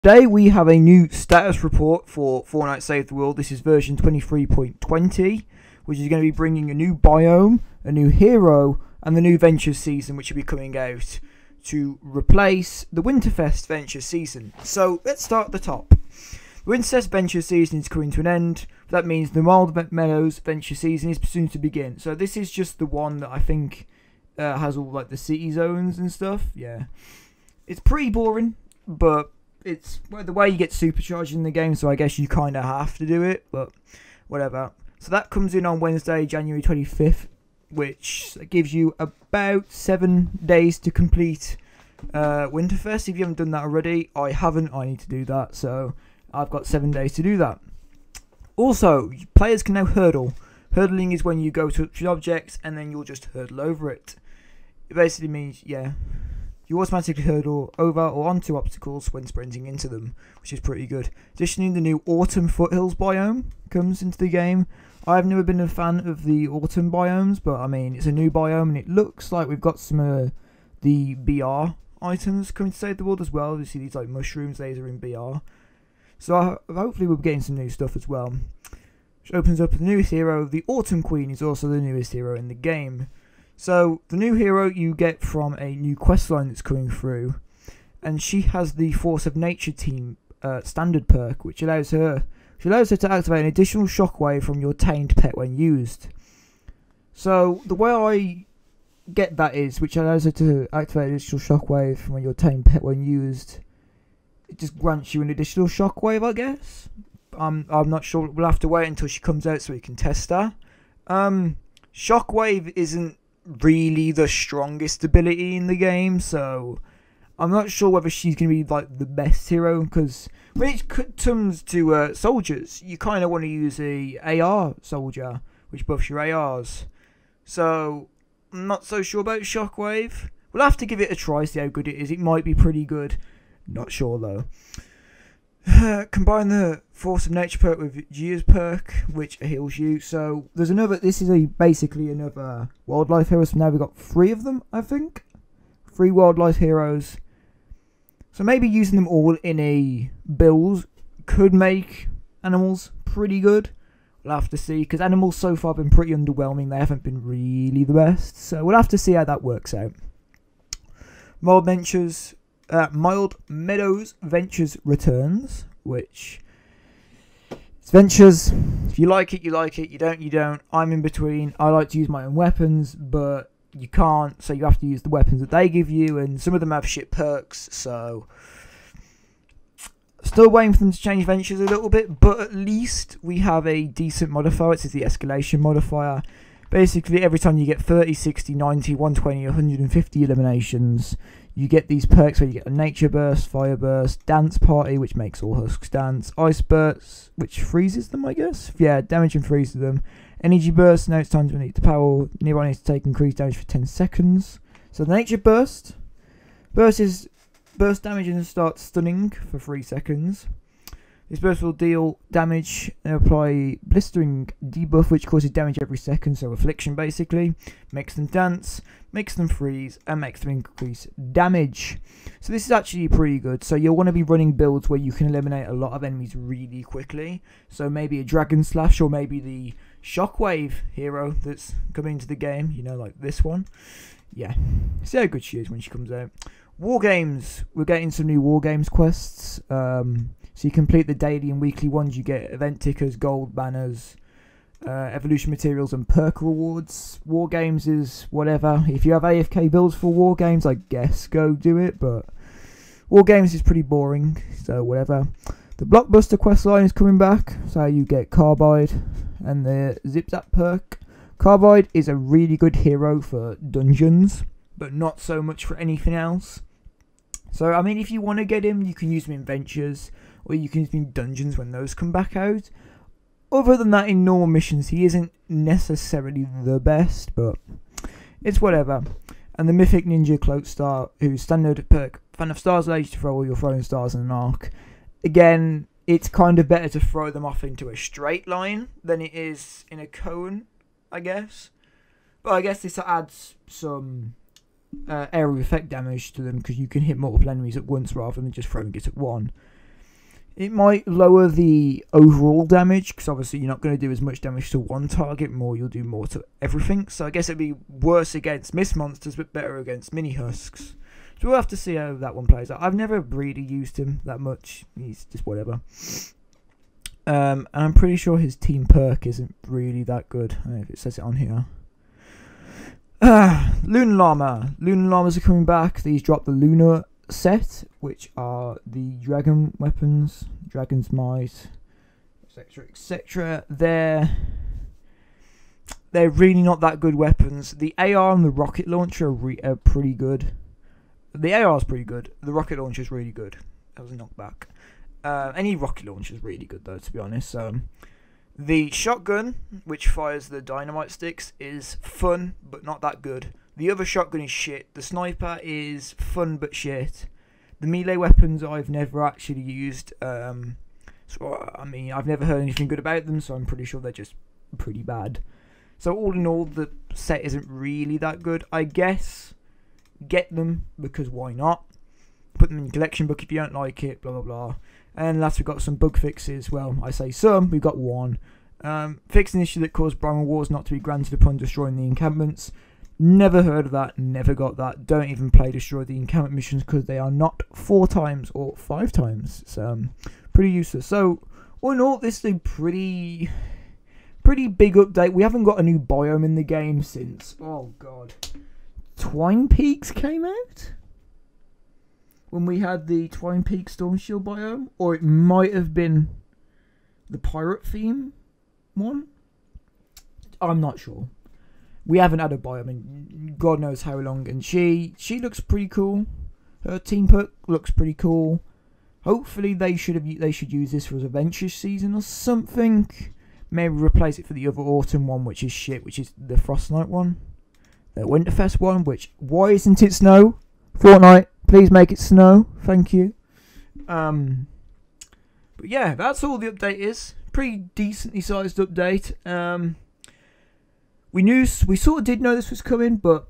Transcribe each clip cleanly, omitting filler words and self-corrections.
Today we have a new status report for Fortnite Save the World. This is version 23.20, which is going to be bringing a new biome, a new hero, and the new Ventures season, which will be coming out to replace the Winterfest Ventures season. So let's start at the top. The Winterfest Ventures season is coming to an end. That means the Wild Meadows Venture season is soon to begin. So this is just the one that I think has all like the city zones and stuff. Yeah, it's pretty boring, but it's the way you get supercharged in the game, so I guess you kind of have to do it, but whatever. So that comes in on Wednesday, January 25th, which gives you about 7 days to complete Winterfest. If you haven't done that already, I haven't. I need to do that, so I've got 7 days to do that. Also, players can now hurdle. Hurdling is when you go to an object and then you'll just hurdle over it. It basically means, yeah, you automatically hurdle over or onto obstacles when sprinting into them, which is pretty good. Additionally, the new Autumn Foothills biome comes into the game. I've never been a fan of the autumn biomes, but I mean, it's a new biome and it looks like we've got some the BR items coming to Save the World as well. You see these like mushrooms, these are in BR. So hopefully we'll be getting some new stuff as well. Which opens up the newest hero. The Autumn Queen is also the newest hero in the game. So the new hero you get from a new questline that's coming through, and she has the Force of Nature team standard perk, which allows her to activate an additional shockwave from your tamed pet when used. So the way I get that is, which allows her to activate an additional shockwave from your tamed pet when used, it just grants you an additional shockwave, I guess. I'm not sure. We'll have to wait until she comes out so we can test her. Shockwave isn't really the strongest ability in the game, so I'm not sure whether she's going to be like the best hero, because when it comes to soldiers, you kind of want to use a AR soldier, which buffs your ARs. So I'm not so sure about Shockwave. We'll have to give it a try, see how good it is. It might be pretty good. Not sure though. Combine the Force of Nature perk with Gia's perk, which heals you. So there's another. This is basically another wildlife hero. So now we've got 3 of them, I think. 3 wildlife heroes. So maybe using them all in a build could make animals pretty good. We'll have to see, because animals so far have been pretty underwhelming. They haven't been really the best. So we'll have to see how that works out. Mild Meadows Ventures returns, which it's Ventures. If you like it, you like it. You don't, you don't. I'm in between. I like to use my own weapons, but you can't, so you have to use the weapons that they give you, and some of them have shit perks, so still waiting for them to change Ventures a little bit, but at least we have a decent modifier. It's the escalation modifier. Basically, every time you get 30, 60, 90, 120, 150 eliminations, you get these perks where you get a Nature Burst, Fire Burst, Dance Party, which makes all husks dance, Ice Bursts, which freezes them, I guess. Yeah, damage and freezes them. Energy Burst, now it's time to need the power. Nearby needs to take increased damage for 10 seconds. So the Nature Burst. Burst damage and starts stunning for 3 seconds. This burst will deal damage and apply blistering debuff, which causes damage every second, so affliction basically. Makes them dance, makes them freeze, and makes them increase damage. So this is actually pretty good. So you'll want to be running builds where you can eliminate a lot of enemies really quickly. So maybe a Dragon Slash, or maybe the Shockwave hero that's coming into the game, you know, like this one. Yeah, see how good she is when she comes out. War Games, we're getting some new War Games quests. So you complete the daily and weekly ones, you get event tickers, gold banners, evolution materials, and perk rewards. War Games is whatever. If you have AFK builds for War Games, I guess go do it, but War Games is pretty boring, so whatever. The Blockbuster questline is coming back, so you get Carbide and the Zip Zap perk. Carbide is a really good hero for dungeons, but not so much for anything else. So, I mean, if you want to get him, you can use him in Ventures, or you can use him in Dungeons when those come back out. Other than that, in normal missions, he isn't necessarily the best, but it's whatever. And the Mythic Ninja Cloak Star, whose standard perk, Fan of Stars, allows you to throw all your throwing stars in an arc. Again, it's kind of better to throw them off into a straight line than it is in a cone, I guess. But I guess this adds some area of effect damage to them, because you can hit multiple enemies at once rather than just throwing it at one. It might lower the overall damage, because obviously you're not going to do as much damage to one target, more you'll do more to everything. So I guess it'd be worse against mist monsters, but better against mini husks. So we'll have to see how that one plays out. I've never really used him that much. He's just whatever. And I'm pretty sure his team perk isn't really that good. I don't know if it says it on here. Lunar Llama. Lunar Llamas are coming back. These drop the Lunar set, which are the dragon weapons, Dragon's Might, etc, etc. They're really not that good weapons. The AR and the rocket launcher are pretty good. The AR is pretty good. The rocket launcher is really good. That was a knockback. Any rocket launcher is really good though, to be honest. The shotgun, which fires the dynamite sticks, is fun but not that good. The other shotgun is shit. The sniper is fun but shit. The melee weapons I've never actually used. So I mean, I've never heard anything good about them, so I'm pretty sure they're just pretty bad. So all in all, the set isn't really that good. I guess get them because why not? Put them in your collection book if you don't like it. Blah blah blah. And last we've got some bug fixes. Well, I say some. We've got one. Fixed an issue that caused Biome Wars not to be granted upon destroying the encampments. Never heard of that, never got that. Don't even play Destroy the Encampment missions because they are not 4 times or 5 times. So, pretty useless. So, all in all, this is a pretty big update. We haven't got a new biome in the game since, oh god, Twine Peaks came out? When we had the Twine Peaks Storm Shield biome? Or it might have been the Pirate Theme one? I'm not sure. We haven't had a biome in God knows how long, and she looks pretty cool. Her team perk looks pretty cool. Hopefully they should use this for a Adventures season or something. Maybe replace it for the other autumn one, which is shit, which is the Frostnight one. The Winterfest one, which, why isn't it snow? Fortnite, please make it snow. Thank you. But yeah, that's all the update is. Pretty decently sized update. We sort of did know this was coming, but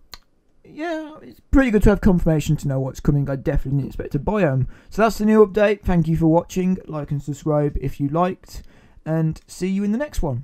yeah, it's pretty good to have confirmation to know what's coming. I definitely didn't expect a biome. So that's the new update. Thank you for watching. Like and subscribe if you liked, and see you in the next one.